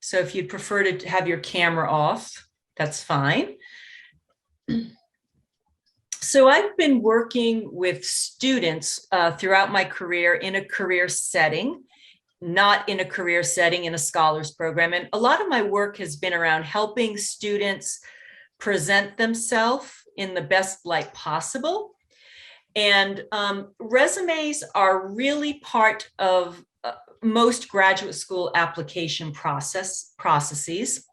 So if you'd prefer to have your camera off, that's fine. So I've been working with students throughout my career in a career setting, not in a career setting in a scholars program. And a lot of my work has been around helping students present themselves in the best light possible. And resumes are really part of most graduate school application processes.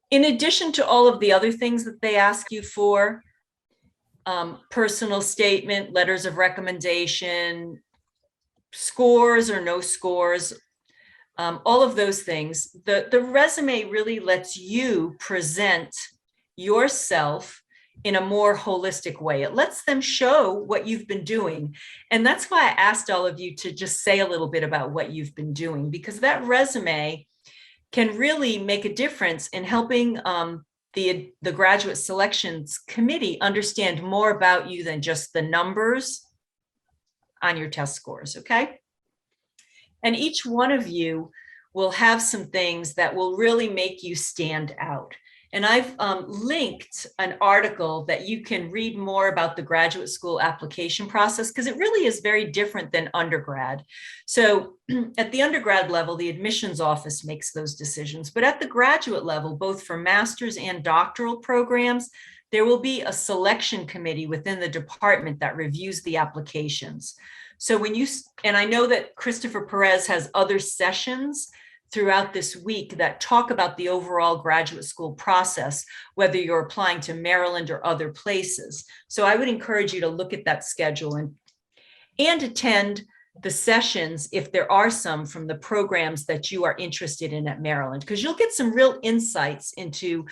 In addition to all of the other things that they ask you for, personal statement, letters of recommendation, scores or no scores, all of those things, the resume really lets you present yourself in a more holistic way. It lets them show what you've been doing. And that's why I asked all of you to just say a little bit about what you've been doing, because that resume can really make a difference in helping the graduate selections committee understand more about you than just the numbers on your test scores, okay? And each one of you will have some things that will really make you stand out. And I've linked an article that you can read more about the graduate school application process, because it really is very different than undergrad. So at the undergrad level, the admissions office makes those decisions. But at the graduate level, both for master's and doctoral programs, there will be a selection committee within the department that reviews the applications. So when you, and I know that Christopher Perez has other sessions throughout this week that talk about the overall graduate school process, whether you're applying to Maryland or other places. So I would encourage you to look at that schedule and attend the sessions, if there are some, from the programs that you are interested in at Maryland, because you'll get some real insights into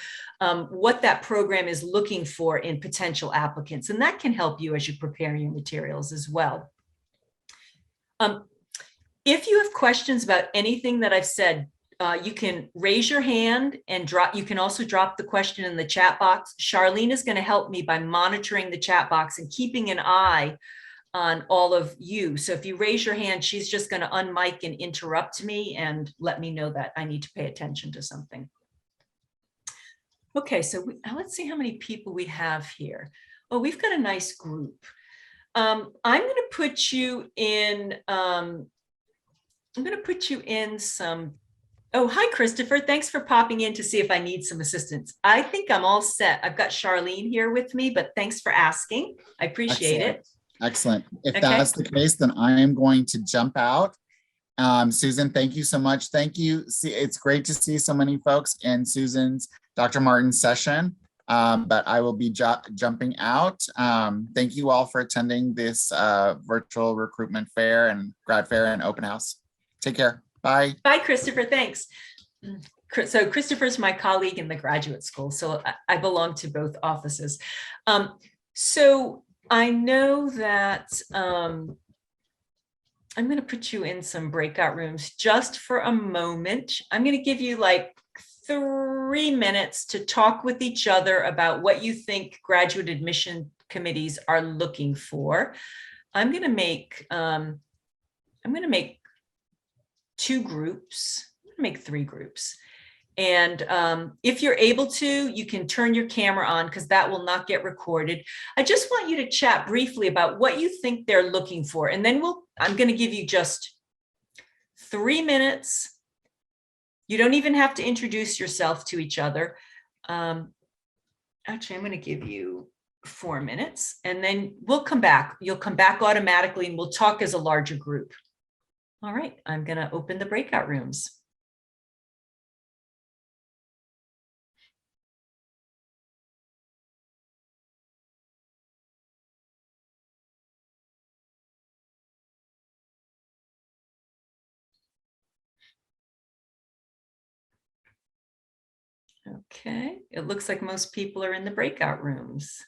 what that program is looking for in potential applicants. And that can help you as you prepare your materials as well. If you have questions about anything that I've said, you can raise your hand and drop. You can also drop the question in the chat box. Charlene is going to help me by monitoring the chat box and keeping an eye on all of you. So if you raise your hand, she's just going to unmic and interrupt me and let me know that I need to pay attention to something. Okay, so let's see how many people we have here. Oh, we've got a nice group. I'm going to put you in. I'm going to put you in some. Oh, hi, Christopher. Thanks for popping in to see if I need some assistance. I think I'm all set. I've got Charlene here with me, but thanks for asking. I appreciate it. Excellent. If that's the case, then I am going to jump out. Susan, thank you so much. Thank you. See, it's great to see so many folks in Susan's, Dr. Martin's session, but I will be jumping out. Thank you all for attending this virtual recruitment fair and grad fair and open house. Take care. Bye. Bye, Christopher. Thanks. So Christopher's my colleague in the graduate school, so I belong to both offices. So I know that I'm going to put you in some breakout rooms just for a moment. I'm going to give you like 3 minutes to talk with each other about what you think graduate admission committees are looking for. I'm going to make 2 groups, make 3 groups. And if you're able to, you can turn your camera on because that will not get recorded. I just want you to chat briefly about what you think they're looking for. And then I'm going to give you just 3 minutes. You don't even have to introduce yourself to each other. Actually, I'm going to give you 4 minutes and then we'll come back. You'll come back automatically and we'll talk as a larger group. All right, I'm going to open the breakout rooms. Okay, it looks like most people are in the breakout rooms.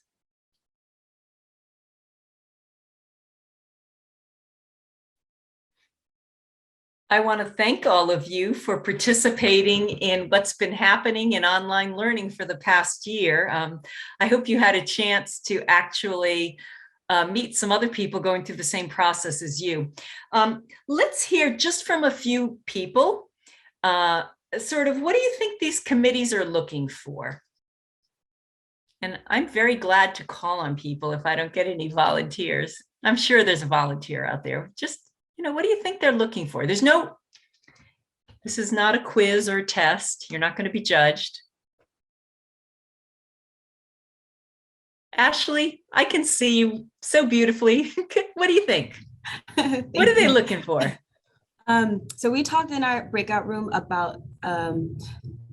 I want to thank all of you for participating in what's been happening in online learning for the past year. I hope you had a chance to actually meet some other people going through the same process as you. Let's hear just from a few people sort of, what do you think these committees are looking for? And I'm very glad to call on people if I don't get any volunteers. I'm sure there's a volunteer out there. Just, what do you think they're looking for? This is not a quiz or a test. You're not going to be judged. Ashley, I can see you so beautifully. What do you think? What are they looking for? So we talked in our breakout room about them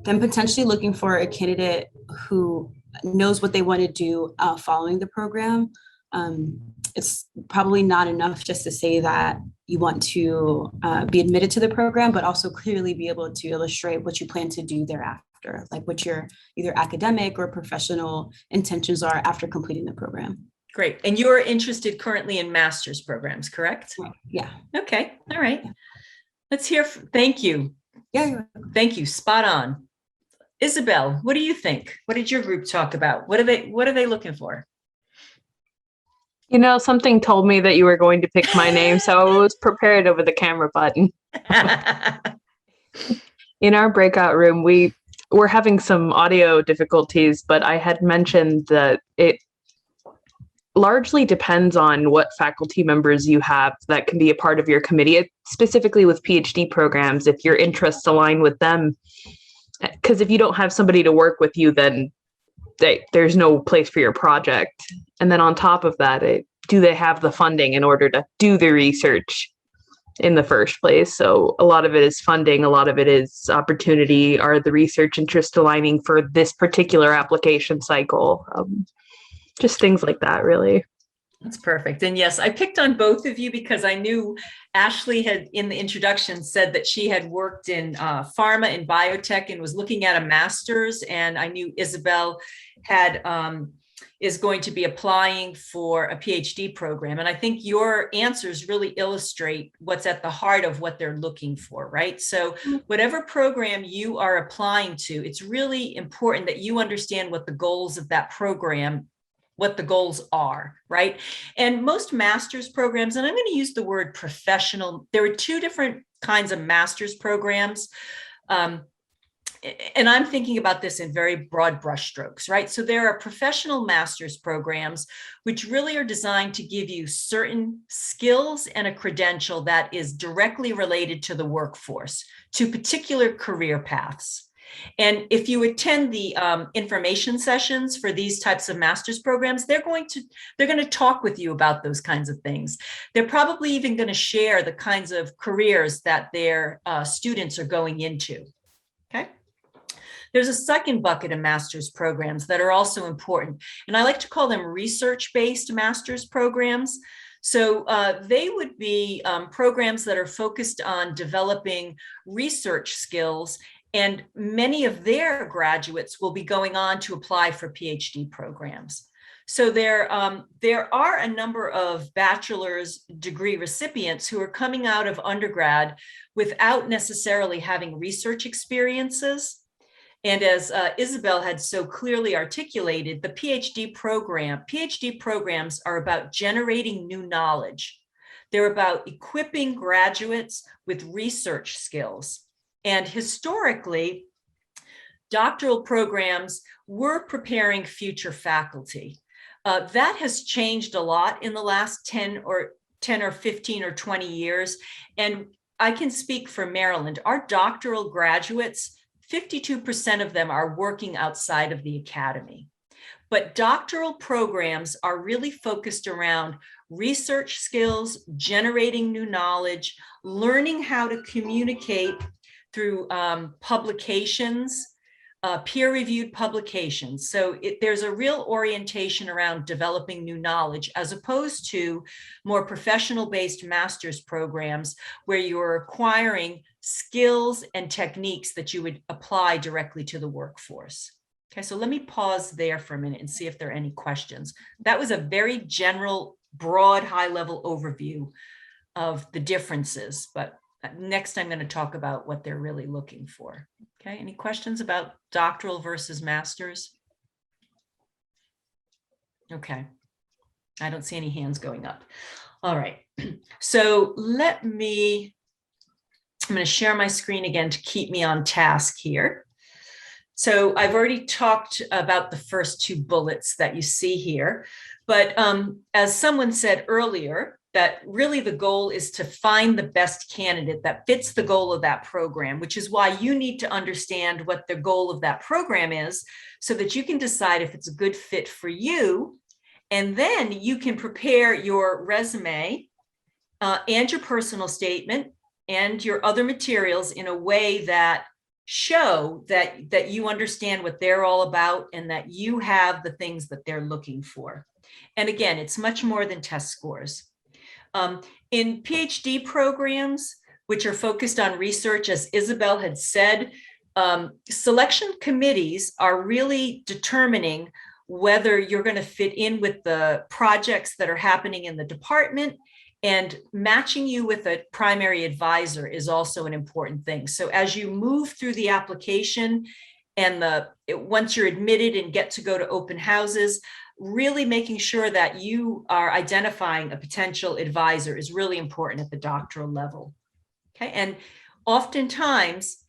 potentially looking for a candidate who knows what they want to do following the program. It's probably not enough just to say that you want to be admitted to the program, but also clearly be able to illustrate what you plan to do thereafter, like what your either academic or professional intentions are after completing the program. Great. And you're interested currently in master's programs, correct? Yeah. Okay. All right. Let's hear. Thank you. Yeah. Thank you. Spot on. Isabel, what do you think? What did your group talk about? What are they looking for? Something told me that you were going to pick my name, so I was prepared over the camera button. In our breakout room, we're having some audio difficulties, but I had mentioned that it largely depends on what faculty members you have that can be a part of your committee, specifically with PhD programs, if your interests align with them. Because if you don't have somebody to work with you, then there's no place for your project. And then on top of that, do they have the funding in order to do the research in the first place? So a lot of it is funding, a lot of it is opportunity. Are the research interests aligning for this particular application cycle? Just things like that, really. That's perfect. And yes, I picked on both of you because I knew Ashley had in the introduction said that she had worked in pharma and biotech and was looking at a master's. And I knew Isabel is going to be applying for a PhD program. And I think your answers really illustrate what's at the heart of what they're looking for, right? So whatever program you are applying to, it's really important that you understand what the goals of that program, what the goals are, right? And most master's programs, and I'm going to use the word professional, there are two different kinds of master's programs. And I'm thinking about this in very broad brushstrokes, right? So there are professional master's programs, which really are designed to give you certain skills and a credential that is directly related to the workforce, to particular career paths. And if you attend the information sessions for these types of master's programs, they're going to talk with you about those kinds of things. They're probably even going to share the kinds of careers that their students are going into. Okay. There's a second bucket of master's programs that are also important, and I like to call them research-based master's programs. So they would be programs that are focused on developing research skills, and many of their graduates will be going on to apply for PhD programs. So there are a number of bachelor's degree recipients who are coming out of undergrad without necessarily having research experiences. And as Isabel had so clearly articulated, the PhD programs are about generating new knowledge. They're about equipping graduates with research skills. And historically, doctoral programs were preparing future faculty. That has changed a lot in the last 10 or 15 or 20 years. And I can speak for Maryland. Our doctoral graduates, 52% of them are working outside of the academy. But doctoral programs are really focused around research skills, generating new knowledge, learning how to communicate through publications, peer-reviewed publications. So there's a real orientation around developing new knowledge, as opposed to more professional-based master's programs where you're acquiring skills and techniques that you would apply directly to the workforce. Okay, so let me pause there for a minute and see if there are any questions. That was a very general, broad, high-level overview of the differences, but next I'm going to talk about what they're really looking for. Okay, any questions about doctoral versus master's? Okay, I don't see any hands going up. All right, so let me I'm going to share my screen again to keep me on task here. So I've already talked about the first two bullets that you see here, but as someone said earlier, that really the goal is to find the best candidate that fits the goal of that program, which is why you need to understand what the goal of that program is so that you can decide if it's a good fit for you. And then you can prepare your resume and your personal statement and your other materials in a way that show that you understand what they're all about and that you have the things that they're looking for. And again, it's much more than test scores. In PhD programs, which are focused on research, as Isabel had said, selection committees are really determining whether you're going to fit in with the projects that are happening in the department, and matching you with a primary advisor is also an important thing. So as you move through the application and once you're admitted and get to go to open houses, really making sure that you are identifying a potential advisor is really important at the doctoral level. Okay, and oftentimes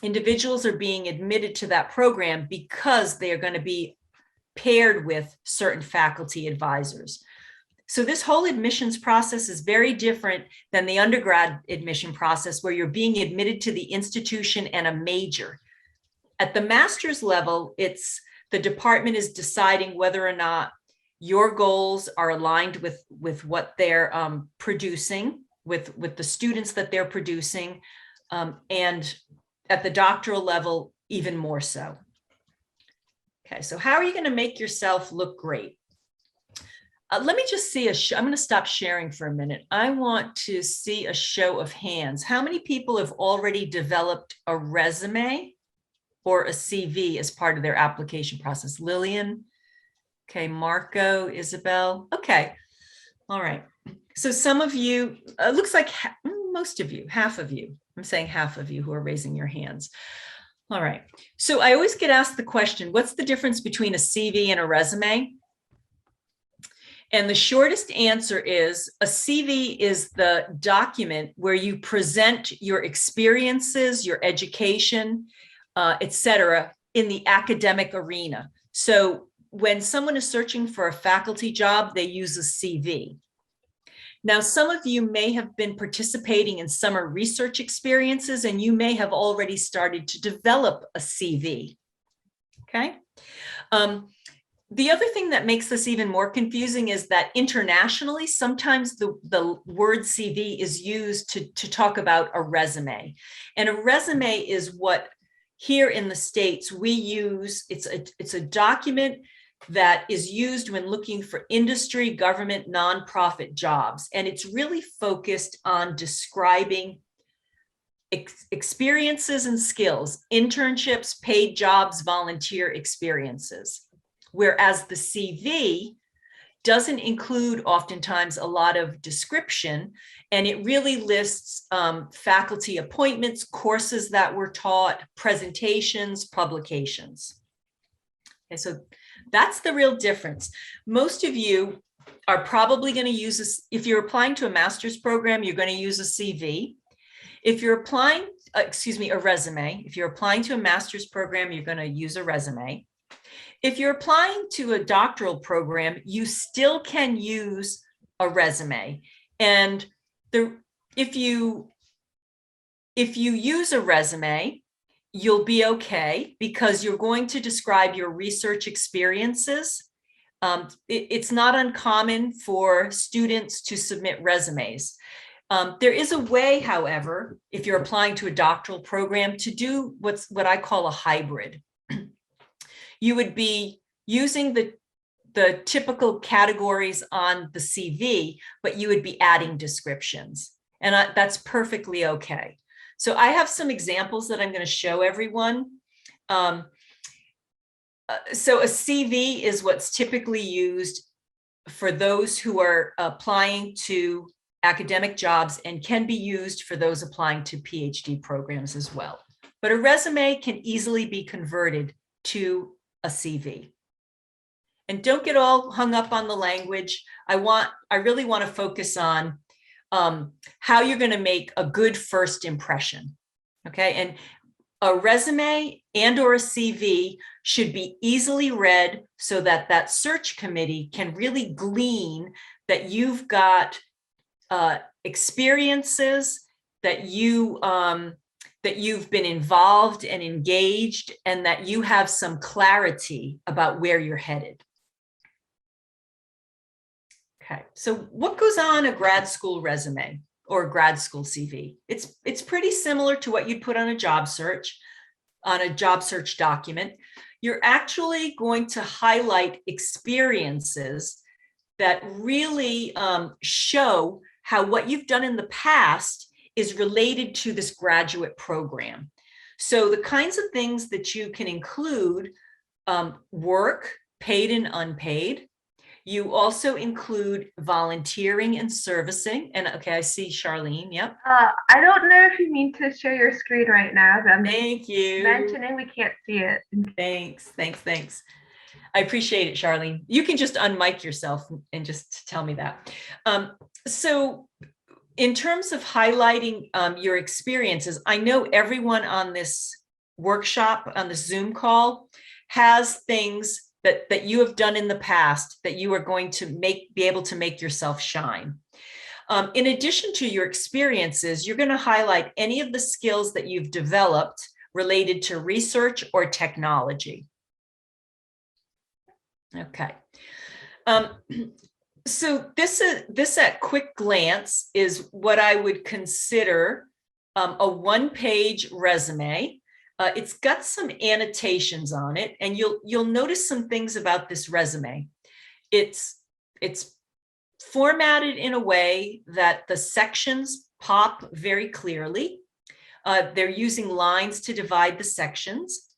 individuals are being admitted to that program because they are going to be paired with certain faculty advisors. So this whole admissions process is very different than the undergrad admission process where you're being admitted to the institution and a major. At the master's level, it's the department is deciding whether or not your goals are aligned with what they're producing, with the students that they're producing, and at the doctoral level, even more so. Okay, so how are you going to make yourself look great? Let me just see I'm going to stop sharing for a minute. I want to see a show of hands. How many people have already developed a resume or a CV as part of their application process? Lillian, okay, Marco, Isabel, okay, all right. So some of you, looks like most of you, half of you, I'm saying half of you who are raising your hands. All right, so I always get asked the question, what's the difference between a CV and a resume? And the shortest answer is a CV is the document where you present your experiences, your education, et cetera, in the academic arena. So when someone is searching for a faculty job, they use a CV. Now, some of you may have been participating in summer research experiences, and you may have already started to develop a CV, okay? The other thing that makes this even more confusing is that internationally, sometimes the word CV is used to talk about a resume. And a resume is what here in the States we use. It's a document that is used when looking for industry, government, nonprofit jobs. And it's really focused on describing experiences and skills, internships, paid jobs, volunteer experiences. Whereas the CV doesn't include oftentimes a lot of description, and it really lists faculty appointments, courses that were taught, presentations, publications. Okay, so that's the real difference. Most of you are probably going to use this. If you're applying to a master's program, you're going to use a CV. If you're applying, a resume. If you're applying to a master's program, you're going to use a resume. If you're applying to a doctoral program, you still can use a resume. And if you use a resume, you'll be okay because you're going to describe your research experiences. It's not uncommon for students to submit resumes. There is a way, however, if you're applying to a doctoral program, to do what I call a hybrid. You would be using the typical categories on the CV, but you would be adding descriptions. And that's perfectly okay. So I have some examples that I'm going to show everyone. So a CV is what's typically used for those who are applying to academic jobs and can be used for those applying to PhD programs as well. But a resume can easily be converted to a CV. And don't get all hung up on the language. I really want to focus on how you're going to make a good first impression. Okay. And a resume and or a CV should be easily read so that that search committee can really glean that you've got experiences, that you've been involved and engaged, and that you have some clarity about where you're headed. Okay, so what goes on a grad school resume or a grad school CV? It's pretty similar to what you'd put on a job search document. You're actually going to highlight experiences that really show how what you've done in the past is related to this graduate program. So the kinds of things that you can include: work, paid and unpaid. You also include volunteering and servicing. And okay, I see Charlene, yep. I don't know if you mean to share your screen right now, but I'm Thank you. mentioning we can't see it. Thanks. I appreciate it, Charlene. You can just unmic yourself and just tell me that. So in terms of highlighting your experiences, I know everyone on this workshop, on the Zoom call, has things that you have done in the past that you are going to be able to make yourself shine. In addition to your experiences, you're going to highlight any of the skills that you've developed related to research or technology. Okay. So this at quick glance is what I would consider a one-page resume. It's got some annotations on it, and you'll notice some things about this resume. It's formatted in a way that the sections pop very clearly. They're using lines to divide the sections.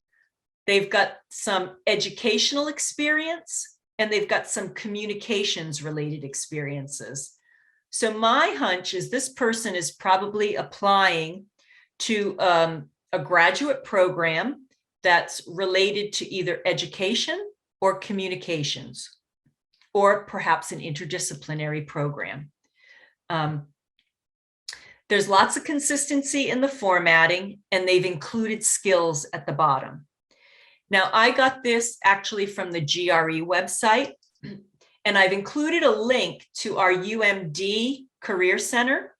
They've got some educational experience, and they've got some communications related experiences. So my hunch is this person is probably applying to a graduate program that's related to either education or communications, or perhaps an interdisciplinary program. There's lots of consistency in the formatting, and they've included skills at the bottom. Now, I got this actually from the GRE website, and I've included a link to our UMD Career Center.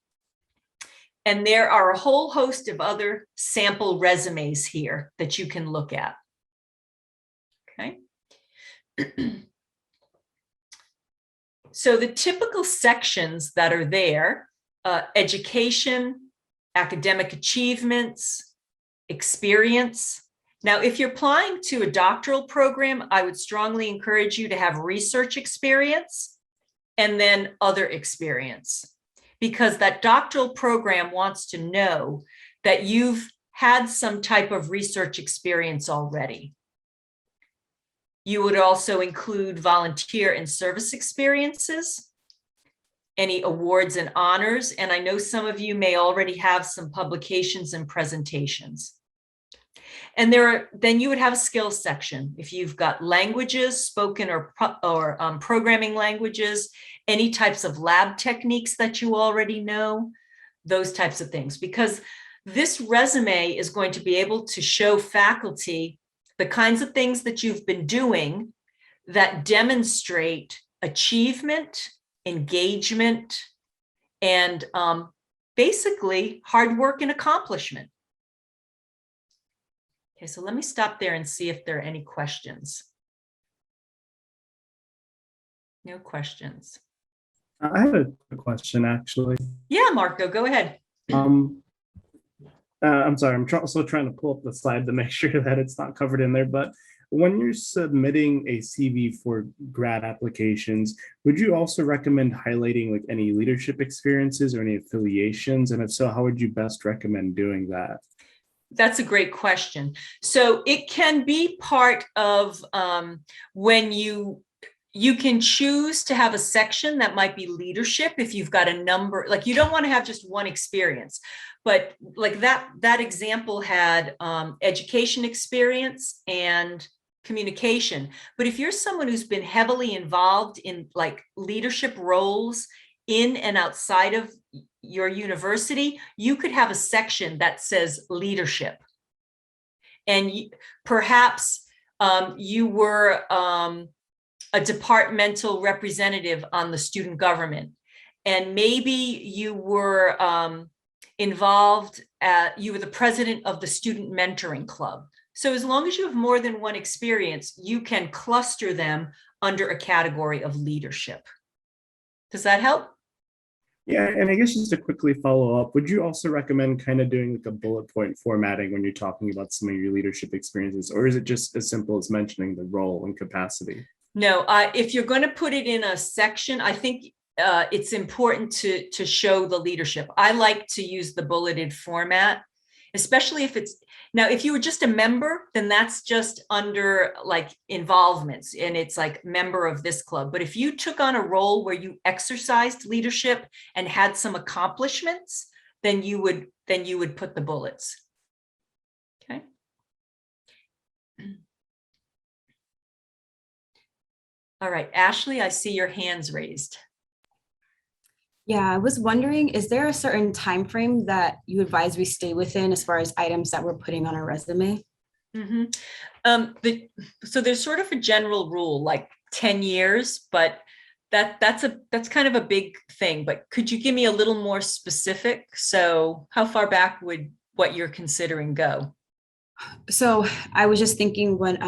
And there are a whole host of other sample resumes here that you can look at. Okay. So the typical sections that are there: education, academic achievements, experience. Now, if you're applying to a doctoral program, I would strongly encourage you to have research experience and then other experience, because that doctoral program wants to know that you've had some type of research experience already. You would also include volunteer and service experiences, any awards and honors, and I know some of you may already have some publications and presentations. And then you would have a skills section. If you've got languages, spoken or programming languages, any types of lab techniques that you already know, those types of things, because this resume is going to be able to show faculty the kinds of things that you've been doing that demonstrate achievement, engagement, and basically hard work and accomplishment. Okay, so let me stop there and see if there are any questions. No questions. I have a question, actually. Yeah, Marco, go ahead. I'm sorry, I'm also trying to pull up the slide to make sure that it's not covered in there, but when you're submitting a CV for grad applications, would you also recommend highlighting like any leadership experiences or any affiliations? And if so, how would you best recommend doing that? That's a great question. So it can be part of when you can choose to have a section that might be leadership if you've got a number, like you don't want to have just one experience, but like that example had education experience and communication. But if you're someone who's been heavily involved in like leadership roles in and outside of your university, you could have a section that says leadership. And perhaps you were a departmental representative on the student government. And maybe you were involved you were the president of the student mentoring club. So as long as you have more than one experience, you can cluster them under a category of leadership. Does that help? Yeah, and I guess just to quickly follow up, would you also recommend kind of doing like a bullet point formatting when you're talking about some of your leadership experiences, or is it just as simple as mentioning the role and capacity? No, if you're going to put it in a section, I think it's important to show the leadership. I like to use the bulleted format, especially if it's, now, if you were just a member, then that's just under like involvements and it's like member of this club. But if you took on a role where you exercised leadership and had some accomplishments, then you would put the bullets. Okay. All right, Ashley, I see your hands raised. Yeah, I was wondering, is there a certain time frame that you advise we stay within as far as items that we're putting on our resume? Mm-hmm. So there's sort of a general rule, like 10 years, but that's kind of a big thing. But could you give me a little more specific? So how far back would what you're considering go? So I was just thinking when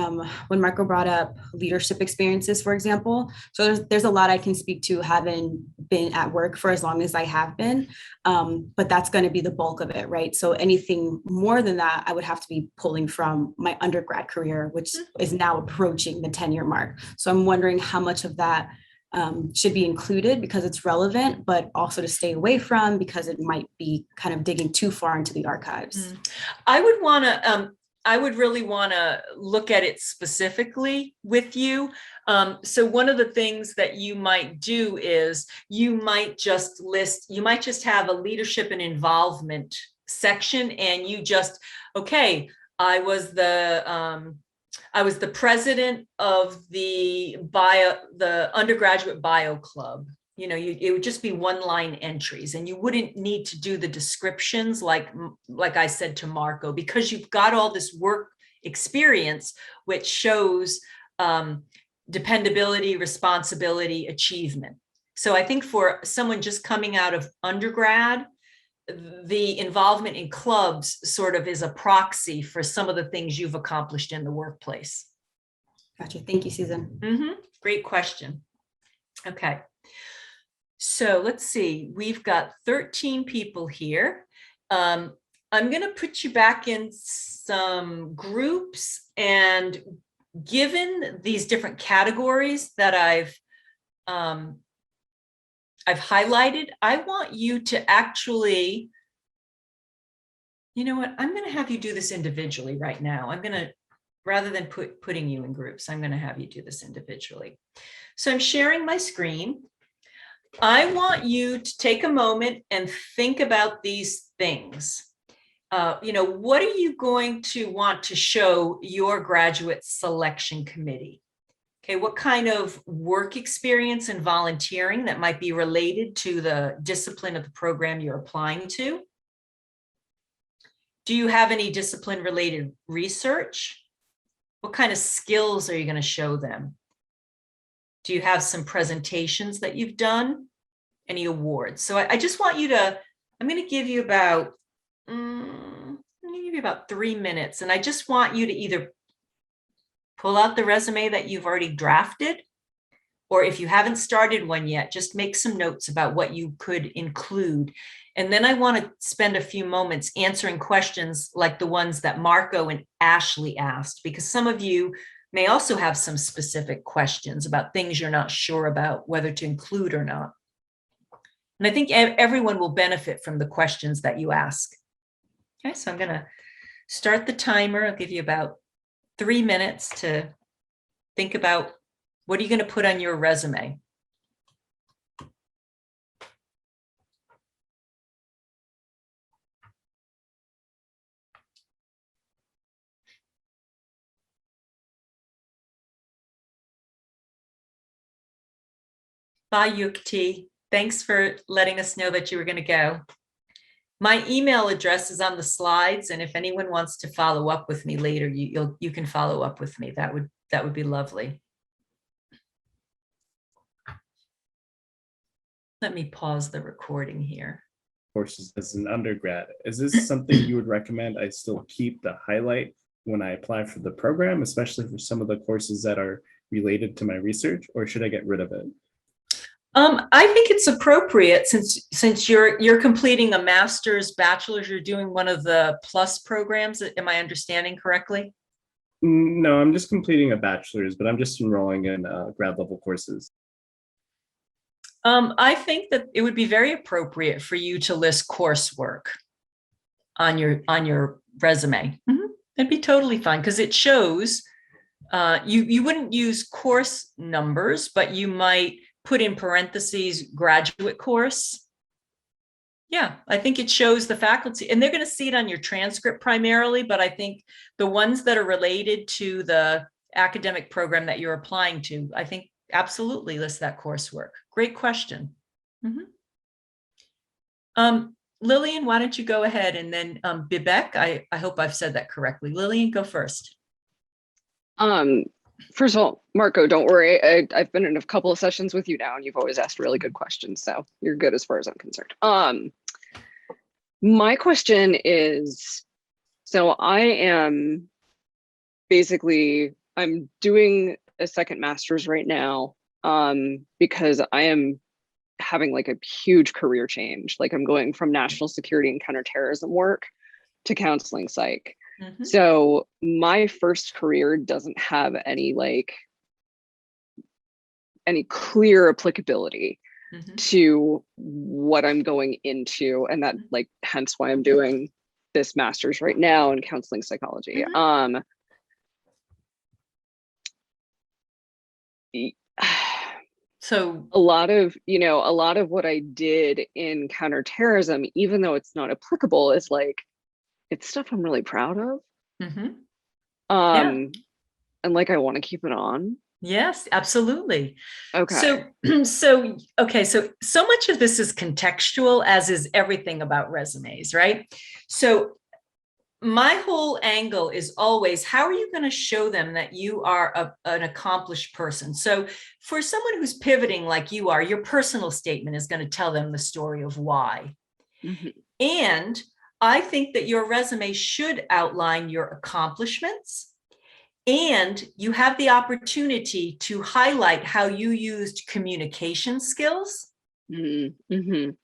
Marco brought up leadership experiences, for example. So there's a lot I can speak to having been at work for as long as I have been, but that's going to be the bulk of it, right? So anything more than that, I would have to be pulling from my undergrad career, which is now approaching the 10-year mark. So I'm wondering how much of that should be included because it's relevant, but also to stay away from because it might be kind of digging too far into the archives. I would really want to look at it specifically with you. So one of the things that you might do is you might just have a leadership and involvement section and you just, okay, I was the president of the undergraduate bio club. You know, it would just be one-line entries and you wouldn't need to do the descriptions like I said to Marco, because you've got all this work experience, which shows dependability, responsibility, achievement. So I think for someone just coming out of undergrad, the involvement in clubs sort of is a proxy for some of the things you've accomplished in the workplace. Gotcha. Thank you, Susan. Mm-hmm. Great question. Okay. So let's see, we've got 13 people here. I'm going to put you back in some groups, and given these different categories that I've highlighted, I want you to actually, you know what, I'm going to have you do this individually right now. I'm going to, rather than putting you in groups, I'm going to have you do this individually. So I'm sharing my screen. I want you to take a moment and think about these things. You know, what are you going to want to show your graduate selection committee? Okay, what kind of work experience and volunteering that might be related to the discipline of the program you're applying to? Do you have any discipline related research? What kind of skills are you going to show them? Do you have some presentations that you've done? Any awards? So I just want you to, I'm going to give you about 3 minutes. And I just want you to either pull out the resume that you've already drafted, or if you haven't started one yet, just make some notes about what you could include. And then I want to spend a few moments answering questions like the ones that Marco and Ashley asked, because some of you may also have some specific questions about things you're not sure about whether to include or not. And I think everyone will benefit from the questions that you ask. Okay, so I'm going to start the timer. I'll give you about 3 minutes to think about what are you going to put on your resume. Bye, Yukti. Thanks for letting us know that you were going to go. My email address is on the slides, and if anyone wants to follow up with me later, you can follow up with me. That would be lovely. Let me pause the recording here. Courses as an undergrad. Is this something you would recommend I still keep the highlight when I apply for the program, especially for some of the courses that are related to my research, or should I get rid of it? I think it's appropriate since you're completing a master's, bachelor's, you're doing one of the plus programs. Am I understanding correctly? No, I'm just completing a bachelor's, but I'm just enrolling in grad level courses. I think that it would be very appropriate for you to list coursework on your resume. That'd be totally fine because it shows you wouldn't use course numbers, but you might put in parentheses graduate course. Yeah, I think it shows the faculty, and they're going to see it on your transcript primarily, but I think the ones that are related to the academic program that you're applying to, I think absolutely list that coursework. Great question. Lillian, why don't you go ahead, and then Bibek, I hope I've said that correctly. Lillian, go first. First of all, Marco, don't worry. I've been in a couple of sessions with you now, and you've always asked really good questions, so you're good as far as I'm concerned. My question is, so I'm doing a second master's right now because I am having like a huge career change. Like I'm going from national security and counterterrorism work to counseling psych. So my first career doesn't have any clear applicability to what I'm going into, and that hence why I'm doing this master's right now in counseling psychology. So a lot of what I did in counterterrorism, even though it's not applicable, is it's stuff I'm really proud of. And I want to keep it on. Yes, absolutely. Okay. So much of this is contextual, as is everything about resumes, right? So my whole angle is always, how are you going to show them that you are an accomplished person? So for someone who's pivoting like you are, your personal statement is going to tell them the story of why. And I think that your resume should outline your accomplishments, and you have the opportunity to highlight how you used communication skills. Did you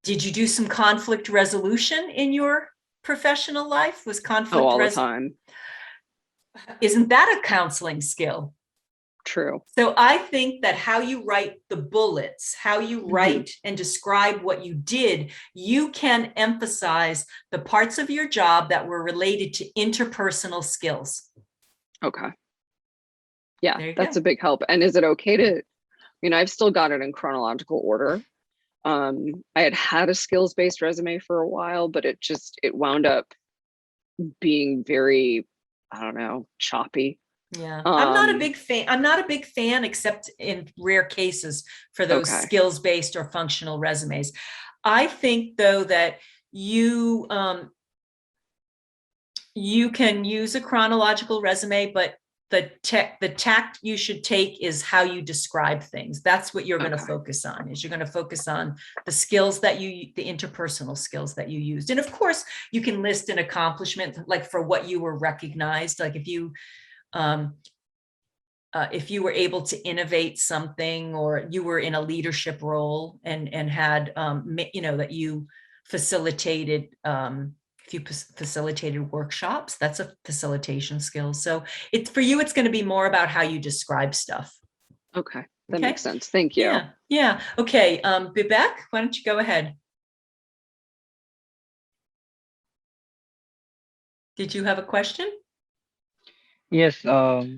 do some conflict resolution in your professional life? Was conflict all the time? Isn't that a counseling skill? True. So I think that how you write the bullets, how you write and describe what you did, you can emphasize the parts of your job that were related to interpersonal skills. Okay. Yeah, that's a big help. And is it okay to, I've still got it in chronological order. I had a skills-based resume for a while, but it wound up being very, I don't know, choppy. Yeah, I'm not a big fan. I'm not a big fan, except in rare cases for those skills-based or functional resumes. I think, though, that you can use a chronological resume, but the tact you should take is how you describe things. That's what you're going to focus on. Is you're going to focus on the skills that the interpersonal skills that you used, and of course, you can list an accomplishment for what you were recognized. Like if you were able to innovate something, or you were in a leadership role and had, that you facilitated, if you facilitated workshops, that's a facilitation skill. So for you, it's going to be more about how you describe stuff. Okay, that makes sense. Thank you. Yeah. Okay, Bibek, why don't you go ahead? Did you have a question? Yes, I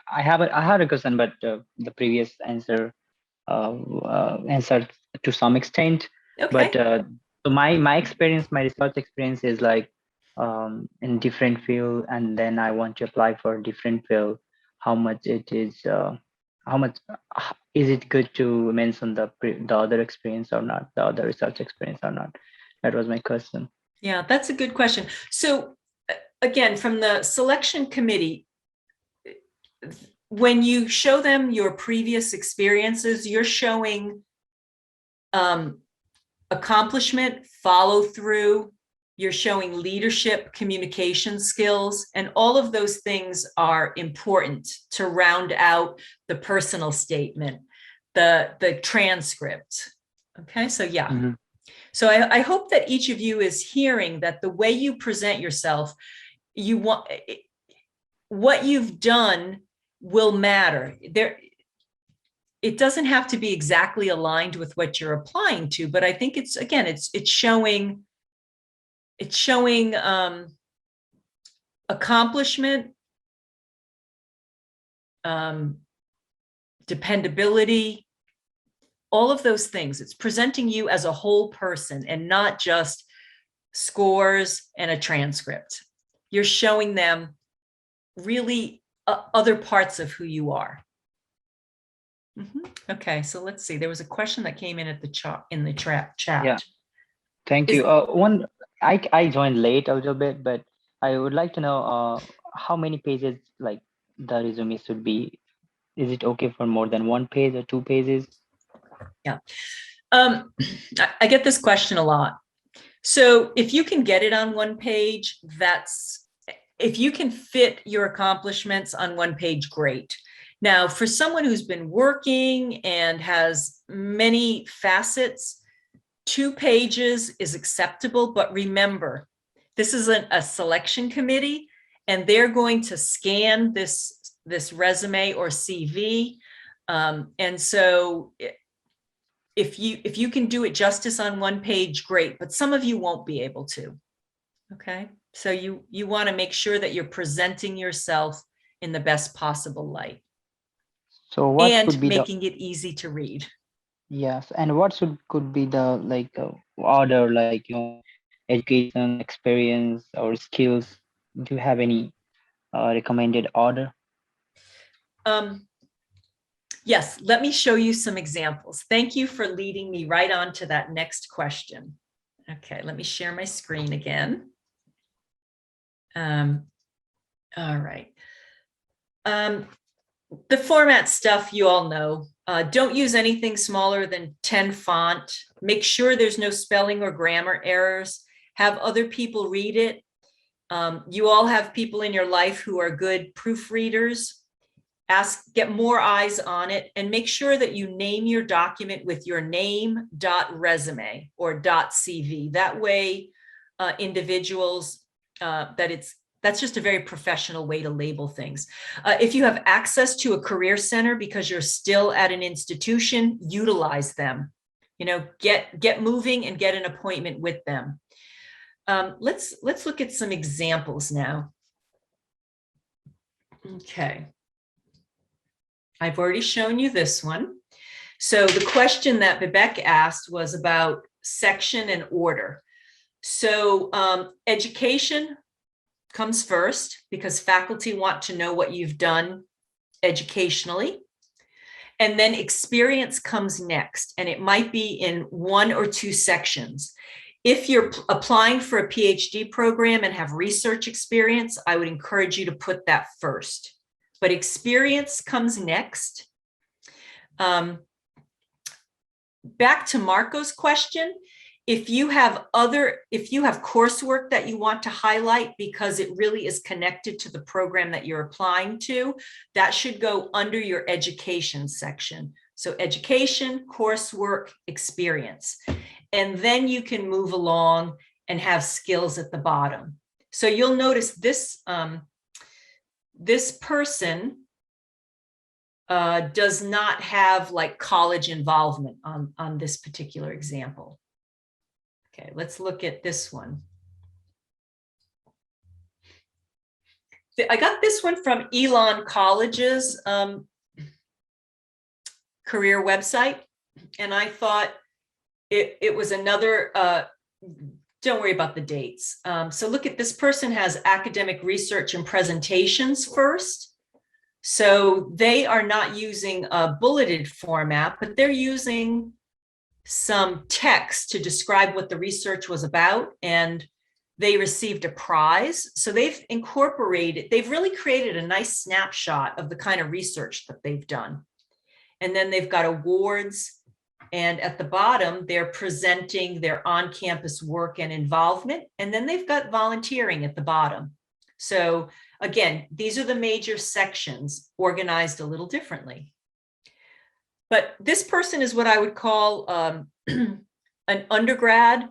had a question, but the previous answer answered to some extent. Okay. But so my experience, my research experience is in different field, and then I want to apply for a different field. How much it is how much is it good to mention the other experience or not, the other research experience or not? That was my question. Yeah, that's a good question. So again, from the selection committee, when you show them your previous experiences, you're showing accomplishment, follow through, you're showing leadership, communication skills, and all of those things are important to round out the personal statement, the transcript. Okay, so yeah. Mm-hmm. So I hope that each of you is hearing that the way you present yourself, you want, what you've done will matter. It doesn't have to be exactly aligned with what you're applying to, but I think it's, again, it's showing accomplishment, dependability, all of those things. It's presenting you as a whole person and not just scores and a transcript. You're showing them really other parts of who you are. Okay, so let's see. There was a question that came in at the chat Yeah, thank you. I joined late a little bit, but I would like to know how many pages like the resume should be. Is it okay for more than 1 page or 2 pages? Yeah, I get this question a lot. So if you can get it on 1 page, if you can fit your accomplishments on 1 page, great. Now, for someone who's been working and has many facets, 2 pages is acceptable, but remember, this is a selection committee, and they're going to scan this resume or CV. And so if you can do it justice on 1 page, great, but some of you won't be able to. Okay, so you want to make sure that you're presenting yourself in the best possible light. So what and could be making it easy to read. Yes, and what could be the order, like education, experience, or skills? Do you have any recommended order? Yes, let me show you some examples. Thank you for leading me right on to that next question. Okay, let me share my screen again. All right. The format stuff you all know. Don't use anything smaller than 10 font. Make sure there's no spelling or grammar errors. Have other people read it. You all have people in your life who are good proofreaders. Get more eyes on it, and make sure that you name your document with your name.resume or .cv. That way, individuals, that's just a very professional way to label things. If you have access to a career center because you're still at an institution, utilize them. Get moving and get an appointment with them. Let's look at some examples now. Okay. I've already shown you this one. So the question that Vivek asked was about section and order. So education comes first because faculty want to know what you've done educationally. And then experience comes next, and it might be in 1 or 2 sections. If you're applying for a PhD program and have research experience, I would encourage you to put that first. But experience comes next. Back to Marco's question, if you have coursework that you want to highlight because it really is connected to the program that you're applying to, that should go under your education section. So education, coursework, experience. And then you can move along and have skills at the bottom. So you'll notice this, this person does not have like college involvement on this particular example. Okay, let's look at this one. I got this one from Elon College's career website, and I thought it was another, don't worry about the dates. So look at this person has academic research and presentations first. So they are not using a bulleted format, but they're using some text to describe what the research was about, and they received a prize. So they've really created a nice snapshot of the kind of research that they've done. And then they've got awards, and at the bottom, they're presenting their on-campus work and involvement. And then they've got volunteering at the bottom. So again, these are the major sections organized a little differently. But this person is what I would call an undergrad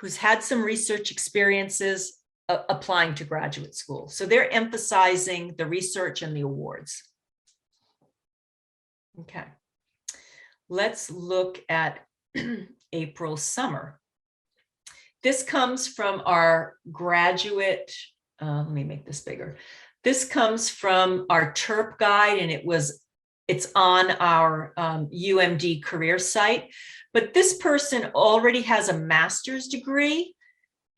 who's had some research experiences applying to graduate school. So they're emphasizing the research and the awards. Okay, let's look at April summer. This comes from our graduate, let me make this bigger. This comes from our TERP guide, and it's on our UMD career site. But this person already has a master's degree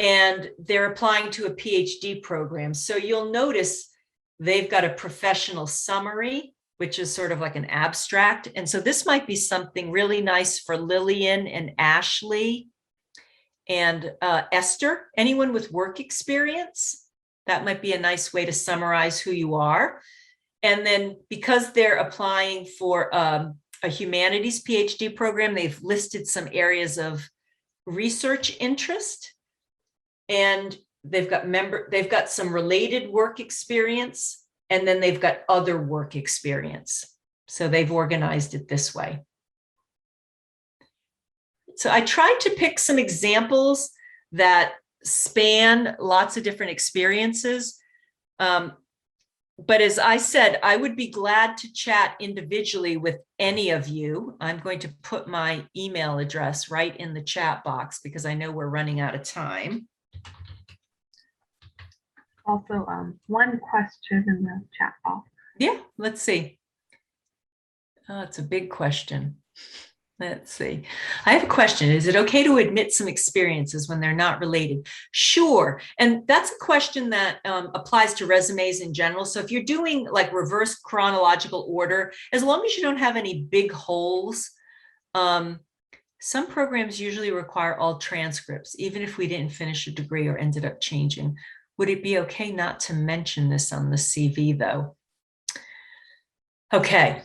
and they're applying to a PhD program. So you'll notice they've got a professional summary, which is sort of like an abstract. And so this might be something really nice for Lillian and Ashley and Esther, anyone with work experience. That might be a nice way to summarize who you are. And then because they're applying for a humanities PhD program, they've listed some areas of research interest, and they've got some related work experience, and then they've got other work experience. So they've organized it this way. So I tried to pick some examples that span lots of different experiences. But as I said, I would be glad to chat individually with any of you. I'm going to put my email address right in the chat box because I know we're running out of time. Also, one question in the chat box. Yeah, let's see. Oh, it's a big question. Let's see. I have a question. Is it okay to admit some experiences when they're not related? Sure. And that's a question that applies to resumes in general. So if you're doing like reverse chronological order, as long as you don't have any big holes, some programs usually require all transcripts, even if we didn't finish a degree or ended up changing. Would it be okay not to mention this on the CV though? Okay,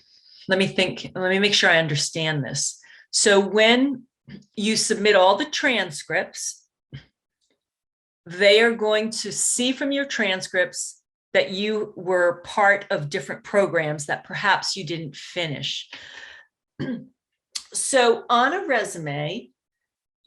let me think. Let me make sure I understand this. So when you submit all the transcripts, they are going to see from your transcripts that you were part of different programs that perhaps you didn't finish. So on a resume,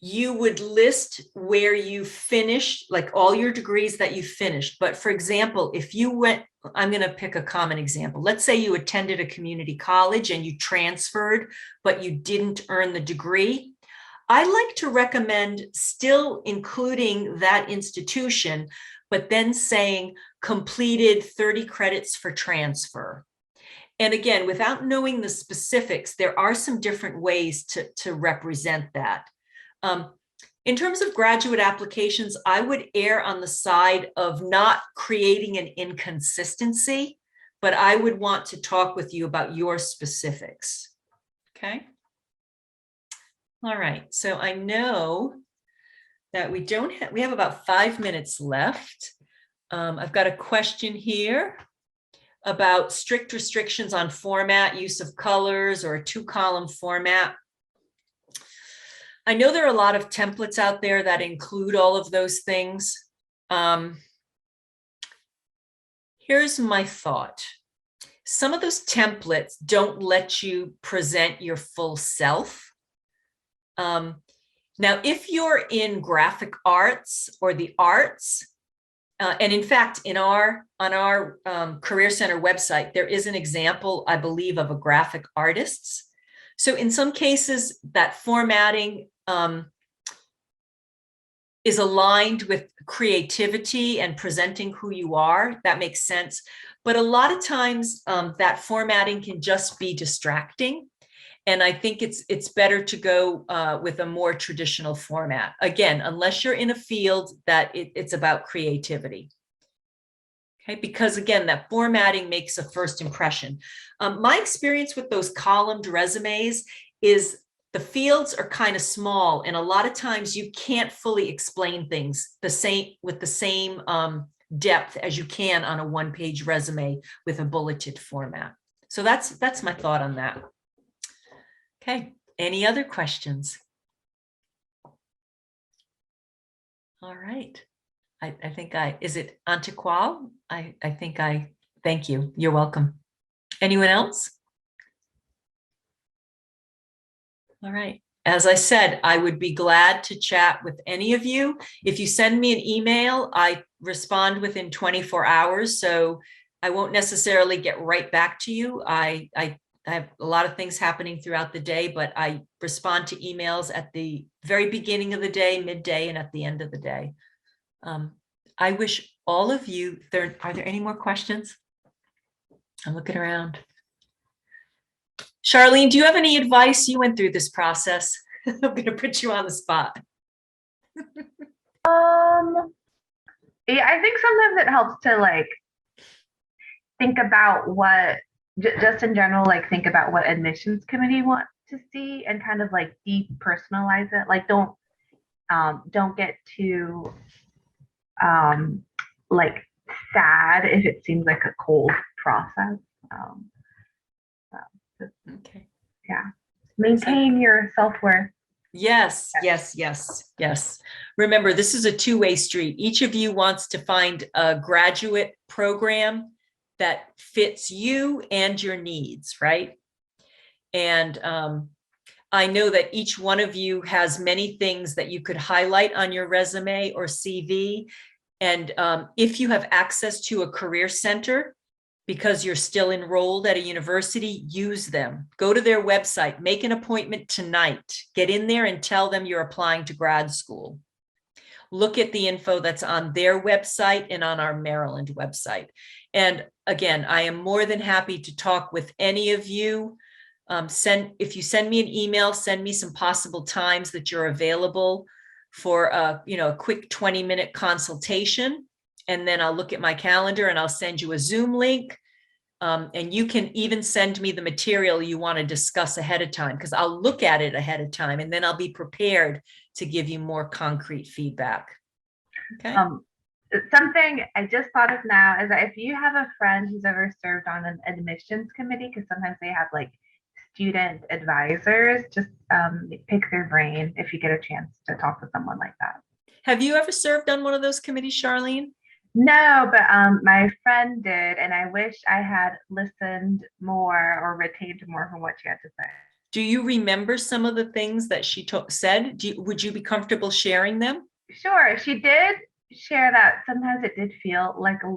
you would list where you finished, like all your degrees that you finished. But for example, if you went, I'm going to pick a common example. Let's say you attended a community college and you transferred, but you didn't earn the degree. I like to recommend still including that institution, but then saying completed 30 credits for transfer. And again, without knowing the specifics, there are some different ways to represent that. In terms of graduate applications, I would err on the side of not creating an inconsistency, but I would want to talk with you about your specifics. Okay. All right. So I know that we have about 5 minutes left. I've got a question here about strict restrictions on format, use of colors, or a 2-column format. I know there are a lot of templates out there that include all of those things. Here's my thought. Some of those templates don't let you present your full self. Now, if you're in graphic arts or the arts, and in fact, on our Career Center website, there is an example, I believe, of a graphic artist's. So in some cases, that formatting is aligned with creativity and presenting who you are. That makes sense. But a lot of times that formatting can just be distracting. And I think it's better to go with a more traditional format. Again, unless you're in a field that it's about creativity. Okay, because again, that formatting makes a first impression. My experience with those columned resumes is the fields are kind of small, and a lot of times you can't fully explain things the same with the same depth as you can on a one-page resume with a bulleted format. So that's my thought on that. Okay, any other questions? All right. I think is it Antiqual? I think thank you. You're welcome. Anyone else? All right. As I said, I would be glad to chat with any of you. If you send me an email, I respond within 24 hours. So I won't necessarily get right back to you. I have a lot of things happening throughout the day, but I respond to emails at the very beginning of the day, midday, and at the end of the day. I wish all of you, are there any more questions? I'm looking around. Charlene, do you have any advice? You went through this process. I'm going to put you on the spot. Yeah, I think sometimes it helps to like think about what, just in general, like think about what admissions committee want to see and kind of like depersonalize it. Like don't get too like sad if it seems like a cold process. Okay. Yeah. Maintain your self-worth. Yes, yes, yes, yes. Remember, this is a two-way street. Each of you wants to find a graduate program that fits you and your needs, right? And I know that each one of you has many things that you could highlight on your resume or CV. And if you have access to a career center, because you're still enrolled at a university, use them. Go to their website, make an appointment tonight, get in there and tell them you're applying to grad school. Look at the info that's on their website and on our Maryland website. And again, I am more than happy to talk with any of you. If you send me an email, send me some possible times that you're available for a quick 20-minute consultation. And then I'll look at my calendar and I'll send you a Zoom link. And you can even send me the material you want to discuss ahead of time, because I'll look at it ahead of time and then I'll be prepared to give you more concrete feedback. Okay. Something I just thought of now is that if you have a friend who's ever served on an admissions committee, because sometimes they have like student advisors, just pick their brain if you get a chance to talk to someone like that. Have you ever served on one of those committees, Charlene? No, but my friend did, and I wish I had listened more or retained more from what she had to say. Do you remember some of the things that she said? Would you be comfortable sharing them? Sure, she did share that sometimes it did feel like a